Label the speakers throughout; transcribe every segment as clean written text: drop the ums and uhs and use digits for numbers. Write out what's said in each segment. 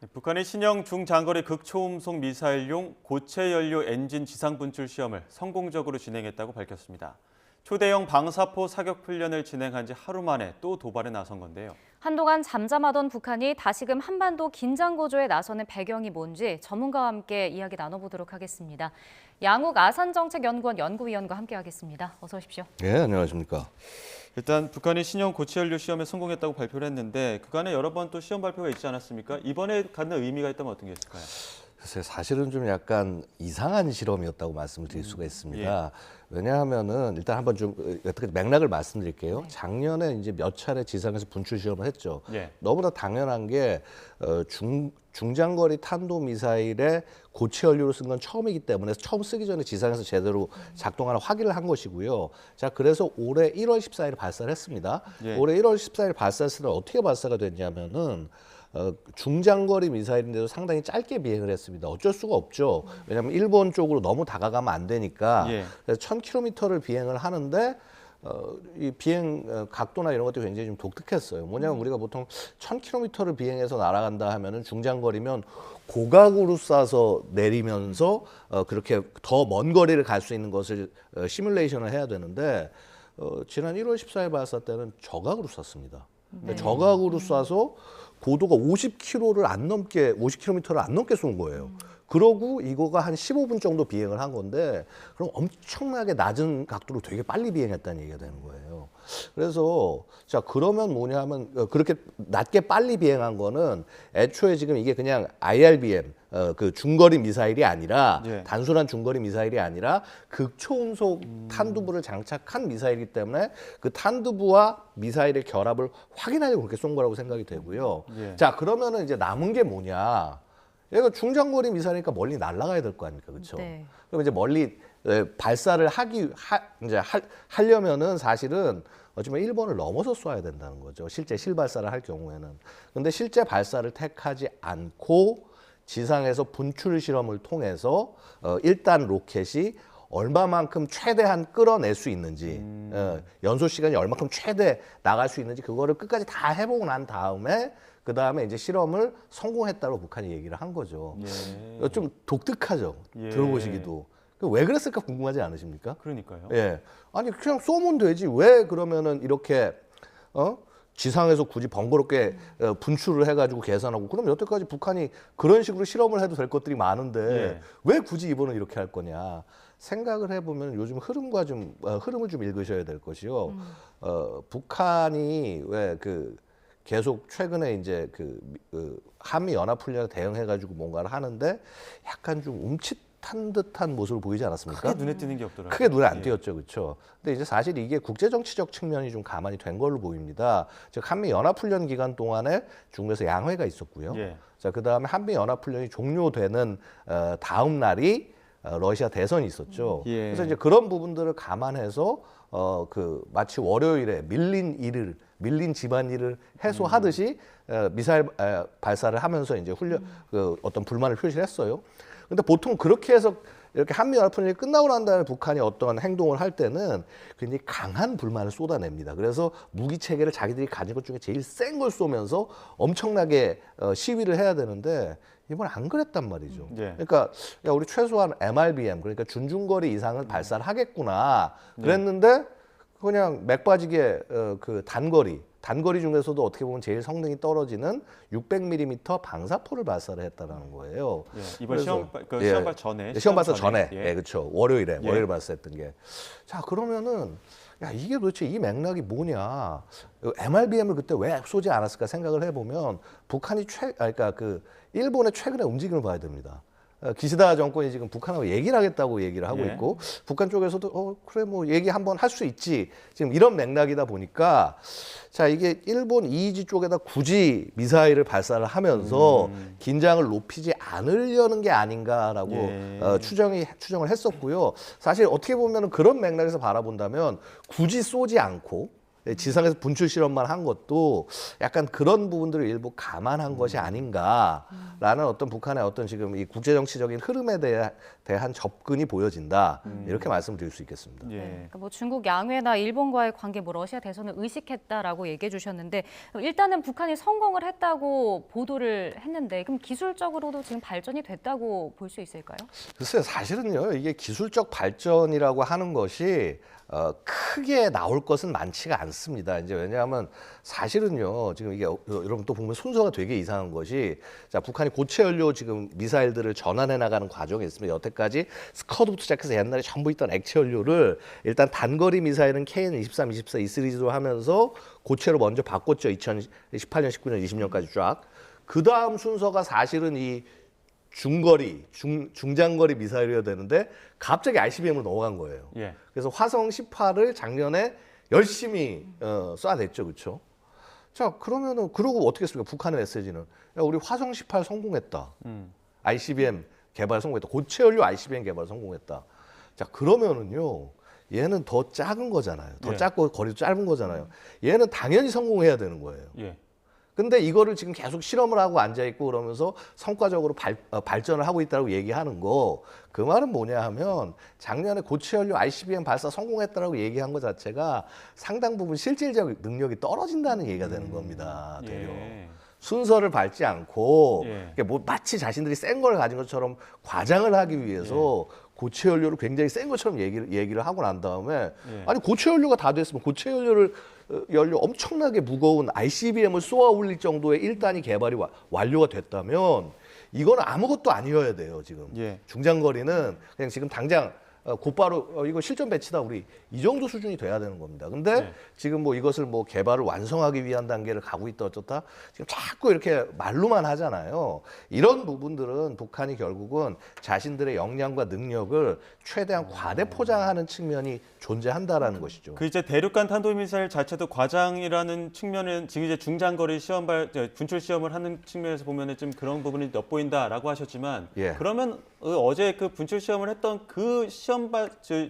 Speaker 1: 북한이 신형 중장거리 극초음속 미사일용 고체 연료 엔진 지상 분출 시험을 성공적으로 진행했다고 밝혔습니다. 초대형 방사포 사격 훈련을 진행한 지 하루 만에 또 도발에 나선 건데요.
Speaker 2: 한동안 잠잠하던 북한이 다시금 한반도 긴장 고조에 나서는 배경이 뭔지 전문가와 함께 이야기 나눠보도록 하겠습니다. 양욱 아산정책연구원 연구위원과 함께하겠습니다. 어서 오십시오.
Speaker 3: 네, 안녕하십니까.
Speaker 1: 일단 북한이 신형 고체 연료 시험에 성공했다고 발표를 했는데 그간에 여러 번 또 시험 발표가 있지 않았습니까? 이번에 갖는 의미가 있다면 어떤 게 있을까요?
Speaker 3: 글쎄, 사실은 좀 약간 이상한 실험이었다고 말씀을 드릴 수가 있습니다. 왜냐하면은 일단 한번 좀 어떻게 맥락을 말씀드릴게요. 작년에 이제 몇 차례 지상에서 분출 시험을 했죠. 너무나 당연한 게 중장거리 탄도 미사일에 고체 연료를 쓴 건 처음이기 때문에 처음 쓰기 전에 지상에서 제대로 작동하는 확인을 한 것이고요. 자, 그래서 올해 1월 14일 발사를 했습니다. 올해 1월 14일 발사했을 때 어떻게 발사가 됐냐면은 중장거리 미사일인데도 상당히 짧게 비행을 했습니다. 어쩔 수가 없죠. 왜냐하면 일본 쪽으로 너무 다가가면 안 되니까. 그래서 1000km를 비행을 하는데 이 비행 각도나 이런 것들이 굉장히 좀 독특했어요. 뭐냐면 우리가 보통 1000km를 비행해서 날아간다 하면은 중장거리면 고각으로 쏴서 내리면서 그렇게 더 먼 거리를 갈 수 있는 것을 시뮬레이션을 해야 되는데 지난 1월 14일 발사 때는 저각으로 쐈습니다. 저각으로 쏴서 고도가 50km를 안 넘게 쏜 거예요. 그러고 이거가 한 15분 정도 비행을 한 건데 그럼 엄청나게 낮은 각도로 되게 빨리 비행했다는 얘기가 되는 거예요. 그래서 자, 그러면 뭐냐 하면 그렇게 낮게 빨리 비행한 거는 애초에 지금 이게 그냥 IRBM 그 중거리 미사일이 아니라 단순한 중거리 미사일이 아니라 극초음속 탄두부를 장착한 미사일이기 때문에 그 탄두부와 미사일의 결합을 확인하려고 그렇게 쏜 거라고 생각이 되고요. 자, 그러면은 이제 남은 게 뭐냐? 얘가 중장거리 미사일이니까 멀리 날아가야 될 거 아닙니까, 그렇죠? 그럼 이제 멀리 발사를 하려면은 사실은 어쩌면 일본을 넘어서 쏴야 된다는 거죠. 실제 실발사를 할 경우에는. 근데 실제 발사를 택하지 않고 지상에서 분출 실험을 통해서 일단 로켓이 얼마만큼 최대한 끌어낼 수 있는지, 연소 시간이 얼마큼 최대 나갈 수 있는지 그거를 끝까지 다 해보고 난 다음에 그 다음에 이제 실험을 성공했다고 북한이 얘기를 한 거죠. 좀 독특하죠. 들어보시기도. 왜 그랬을까 궁금하지 않으십니까?
Speaker 1: 그러니까요.
Speaker 3: 아니 그냥 쏘면 되지. 왜 그러면은 이렇게 지상에서 굳이 번거롭게 분출을 해가지고 계산하고 그럼 여태까지 북한이 그런 식으로 실험을 해도 될 것들이 많은데 왜 굳이 이번은 이렇게 할 거냐 생각을 해보면 요즘 흐름과 흐름을 좀 읽으셔야 될 것이요. 북한이 왜 계속 최근에 이제 한미 연합훈련에 대응해가지고 뭔가를 하는데 약간 좀 움찔한 듯한 모습을 보이지 않았습니까?
Speaker 1: 크게 눈에 띄는 게 없더라고요.
Speaker 3: 크게 눈에 안 띄었죠, 그렇죠? 근데 이제 사실 이게 국제정치적 측면이 좀 가만히 된 걸로 보입니다. 즉 한미 연합훈련 기간 동안에 중국에서 양회가 있었고요. 자, 그 다음에 한미 연합훈련이 종료되는 다음 날이 러시아 대선이 있었죠. 그래서 이제 그런 부분들을 감안해서 마치 월요일에 밀린 집안일을 해소하듯이 미사일 발사를 하면서 이제 어떤 불만을 표시했어요. 근데 보통 그렇게 해서 이렇게 한미연합훈련이 끝나고 난 다음에 북한이 어떤 행동을 할 때는 굉장히 강한 불만을 쏟아냅니다. 그래서 무기 체계를 자기들이 가진 것 중에 제일 센 걸 쏘면서 엄청나게 시위를 해야 되는데 이번에 안 그랬단 말이죠. 그러니까 야, 우리 최소한 MRBM 그러니까 준중거리 이상은 발사를 하겠구나 그랬는데 그냥 맥 빠지게 단거리 중에서도 어떻게 보면 제일 성능이 떨어지는 600mm 방사포를 발사를 했다라는 거예요.
Speaker 1: 이번 시험 발사 전에.
Speaker 3: 시험 발사 전에. 그렇죠. 월요일에 발사했던 게. 자, 그러면은 야, 이게 도대체 이 맥락이 뭐냐? MRBM을 그때 왜 쏘지 않았을까 생각을 해보면 북한이 그러니까 일본의 최근의 움직임을 봐야 됩니다. 기시다 정권이 지금 북한하고 얘기를 하겠다고 얘기를 하고 있고 북한 쪽에서도 그래 뭐 얘기 한번 할 수 있지 지금 이런 맥락이다 보니까 자 이게 일본 이이지 쪽에다 굳이 미사일을 발사를 하면서 긴장을 높이지 않으려는 게 아닌가라고 추정을 했었고요. 사실 어떻게 보면 그런 맥락에서 바라본다면 굳이 쏘지 않고 지상에서 분출 실험만 한 것도 약간 그런 부분들을 일부 감안한 것이 아닌가. 라는 어떤 북한의 어떤 지금 이 국제 정치적인 흐름에 대한 접근이 보여진다. 이렇게 말씀드릴 수 있겠습니다.
Speaker 1: 예.
Speaker 2: 그러니까 뭐 중국 양회나 일본과의 관계, 뭐 러시아 대선을 의식했다라고 얘기해 주셨는데 일단은 북한이 성공을 했다고 보도를 했는데 그럼 기술적으로도 지금 발전이 됐다고 볼 수 있을까요?
Speaker 3: 글쎄요, 사실은요, 이게 기술적 발전이라고 하는 것이 크게 나올 것은 많지가 않습니다. 이제 왜냐하면 사실은요, 지금 이게 여러분 또 보면 순서가 되게 이상한 것이 자, 북한이 고체 연료 지금 미사일들을 전환해 나가는 과정에 있습니다. 여태까지 스커드부터 시작해서 옛날에 전부 있던 액체 연료를 일단 단거리 미사일은 KN-23, 24, E-시리즈로 하면서 고체로 먼저 바꿨죠. 2018년, 19년, 20년까지 쫙. 그 다음 순서가 사실은 이 중거리, 중장거리 미사일이어야 되는데 갑자기 ICBM으로 넘어간 거예요.
Speaker 1: 예.
Speaker 3: 그래서 화성 18을 작년에 열심히 쏴냈죠, 그렇죠? 자, 그러면은 그러고 어떻게 했습니까? 북한의 메시지는 야, 우리 화성 18 성공했다. ICBM 개발 성공했다. 고체 연료 ICBM 개발 성공했다. 자, 그러면은요. 얘는 더 작은 거잖아요. 더
Speaker 1: 예.
Speaker 3: 작고 거리도 짧은 거잖아요. 얘는 당연히 성공해야 되는 거예요.
Speaker 1: 예.
Speaker 3: 근데 이거를 지금 계속 실험을 하고 앉아있고 그러면서 성과적으로 발전을 하고 있다고 얘기하는 거, 그 말은 뭐냐 하면 작년에 고체 연료 ICBM 발사 성공했다라고 얘기한 것 자체가 상당 부분 실질적 능력이 떨어진다는 얘기가 되는 겁니다. 되려.
Speaker 1: 예.
Speaker 3: 순서를 밟지 않고
Speaker 1: 예.
Speaker 3: 이게 뭐 마치 자신들이 센 걸 가진 것처럼 과장을 하기 위해서 고체 연료를 굉장히 센 것처럼 얘기를 하고 난 다음에
Speaker 1: 예.
Speaker 3: 아니 고체 연료가 다 됐으면 고체 연료 엄청나게 무거운 ICBM을 쏘아 올릴 정도의 1단위 개발이 완료가 됐다면 이거는 아무것도 아니어야 돼요. 지금
Speaker 1: 예.
Speaker 3: 중장거리는 그냥 지금 당장 곧바로 이거 실전 배치다 우리 이 정도 수준이 돼야 되는 겁니다. 근데
Speaker 1: 네.
Speaker 3: 지금 뭐 이것을 뭐 개발을 완성하기 위한 단계를 가고 있다 어쩌다 지금 자꾸 이렇게 말로만 하잖아요. 이런 부분들은 북한이 결국은 자신들의 역량과 능력을 최대한 과대 포장하는 측면이 존재한다라는 것이죠.
Speaker 1: 그 이제 대륙간 탄도미사일 자체도 과장이라는 측면은 지금 이제 중장거리 분출 시험을 하는 측면에서 보면은 좀 그런 부분이 엿보인다라고 하셨지만
Speaker 3: 예.
Speaker 1: 그러면 어제 그 분출 시험을 했던 그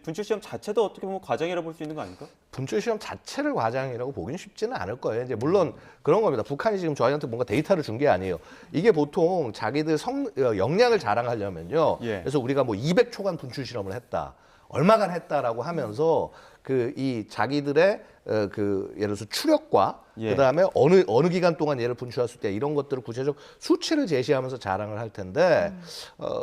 Speaker 1: 분출 시험 자체도 어떻게 보면 과장이라고 볼 수 있는 거 아닙니까?
Speaker 3: 분출 시험 자체를 과장이라고 보기는 쉽지는 않을 거예요. 이제 물론 그런 겁니다. 북한이 지금 저희한테 뭔가 데이터를 준 게 아니에요. 이게 보통 자기들 역량을 자랑하려면요.
Speaker 1: 예.
Speaker 3: 그래서 우리가 뭐 200초간 분출 실험을 했다. 얼마간 했다라고 하면서 그 이 자기들의 그 예를 들어서 추력과
Speaker 1: 예.
Speaker 3: 그다음에 어느 기간 동안 얘를 분출했을 때 이런 것들을 구체적 수치를 제시하면서 자랑을 할 텐데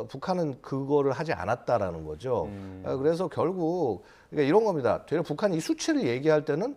Speaker 3: 북한은 그거를 하지 않았다라는 거죠. 그래서 결국 그러니까 이런 겁니다. 되려 북한이 이 수치를 얘기할 때는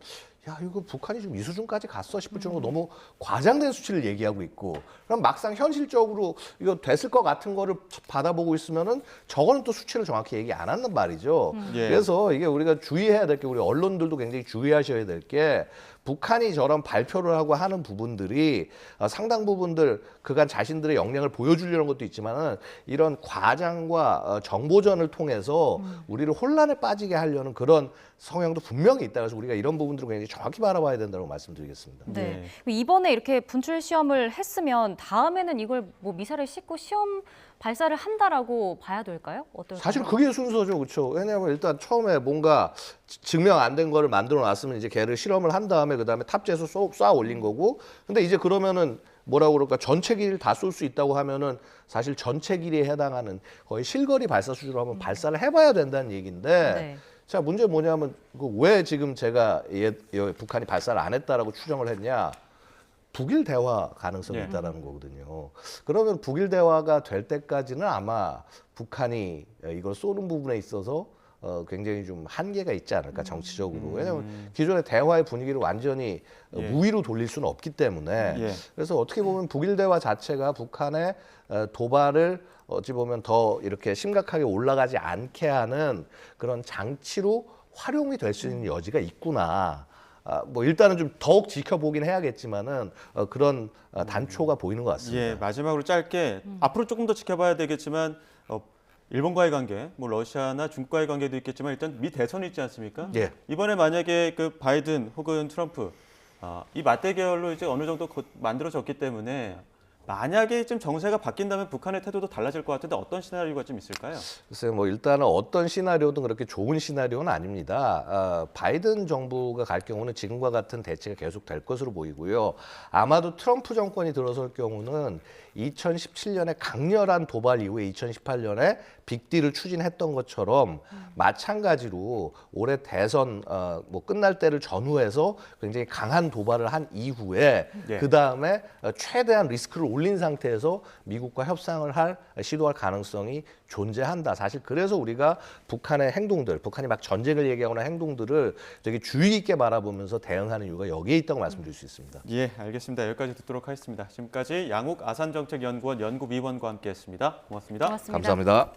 Speaker 3: 야 이거 북한이 지금 이 수준까지 갔어 싶을 정도로 너무 과장된 수치를 얘기하고 있고 그럼 막상 현실적으로 이거 됐을 것 같은 거를 받아보고 있으면은 저거는 또 수치를 정확히 얘기 안 한단 말이죠.
Speaker 1: 예.
Speaker 3: 그래서 이게 우리가 주의해야 될 게 우리 언론들도 굉장히 주의하셔야 될 게 북한이 저런 발표를 하고 하는 부분들이 상당 부분들 그간 자신들의 역량을 보여주려는 것도 있지만은 이런 과장과 정보전을 통해서 우리를 혼란에 빠지게 하려는 그런 성향도 분명히 있다. 그래서 우리가 이런 부분들을 굉장히 정확히 바라봐야 된다고 말씀드리겠습니다.
Speaker 2: 네. 이번에 이렇게 분출 시험을 했으면 다음에는 이걸 뭐 미사를 싣고 시험 발사를 한다라고 봐야 될까요? 어떨까요?
Speaker 3: 사실 그게 순서죠, 그렇죠? 왜냐하면 일단 처음에 뭔가 증명 안 된 거를 만들어 놨으면 이제 걔를 실험을 한 다음에 그 다음에 탑재해서 쏴 올린 거고. 근데 이제 그러면은 뭐라고 그럴까 전체 길이를 다 쏠 수 있다고 하면은 사실 전체 길이에 해당하는 거의 실거리 발사 수준으로 한번 발사를 해봐야 된다는 얘기인데.
Speaker 2: 네.
Speaker 3: 자 문제 뭐냐면 왜 지금 제가 북한이 발사를 안 했다라고 추정을 했냐? 북일 대화 가능성이
Speaker 1: 예.
Speaker 3: 있다라는 거거든요. 그러면 북일 대화가 될 때까지는 아마 북한이 이걸 쏘는 부분에 있어서 굉장히 좀 한계가 있지 않을까 정치적으로. 왜냐하면 기존의 대화의 분위기를 완전히
Speaker 1: 예.
Speaker 3: 무위로 돌릴 수는 없기 때문에.
Speaker 1: 예.
Speaker 3: 그래서 어떻게 보면 북일 대화 자체가 북한의 도발을 어찌 보면 더 이렇게 심각하게 올라가지 않게 하는 그런 장치로 활용이 될 수 있는 여지가 있구나. 뭐 일단은 좀 더욱 지켜보긴 해야겠지만은 그런 단초가 보이는 것 같습니다.
Speaker 1: 예, 마지막으로 짧게 앞으로 조금 더 지켜봐야 되겠지만 일본과의 관계, 뭐 러시아나 중국과의 관계도 있겠지만 일단 미 대선이 있지 않습니까?
Speaker 3: 예.
Speaker 1: 이번에 만약에 그 바이든 혹은 트럼프 이 맞대결로 이제 어느 정도 만들어졌기 때문에 만약에 좀 정세가 바뀐다면 북한의 태도도 달라질 것 같은데 어떤 시나리오가 좀 있을까요?
Speaker 3: 글쎄요, 뭐 일단은 어떤 시나리오든 그렇게 좋은 시나리오는 아닙니다. 바이든 정부가 갈 경우는 지금과 같은 대치가 계속 될 것으로 보이고요. 아마도 트럼프 정권이 들어설 경우는 2017년에 강렬한 도발 이후에 2018년에 빅딜을 추진했던 것처럼 마찬가지로 올해 대선 뭐 끝날 때를 전후해서 굉장히 강한 도발을 한 이후에
Speaker 1: 예.
Speaker 3: 그 다음에 최대한 리스크를 올린 상태에서 미국과 협상을 시도할 가능성이 존재한다. 사실 그래서 우리가 북한의 행동들, 북한이 막 전쟁을 얘기하거나 행동들을 되게 주의 깊게 바라보면서 대응하는 이유가 여기에 있다고 말씀드릴 수 있습니다.
Speaker 1: 예, 알겠습니다. 여기까지 듣도록 하겠습니다. 지금까지 양욱 아산정책연구원 연구위원과 함께했습니다. 고맙습니다.
Speaker 2: 고맙습니다.
Speaker 3: 감사합니다.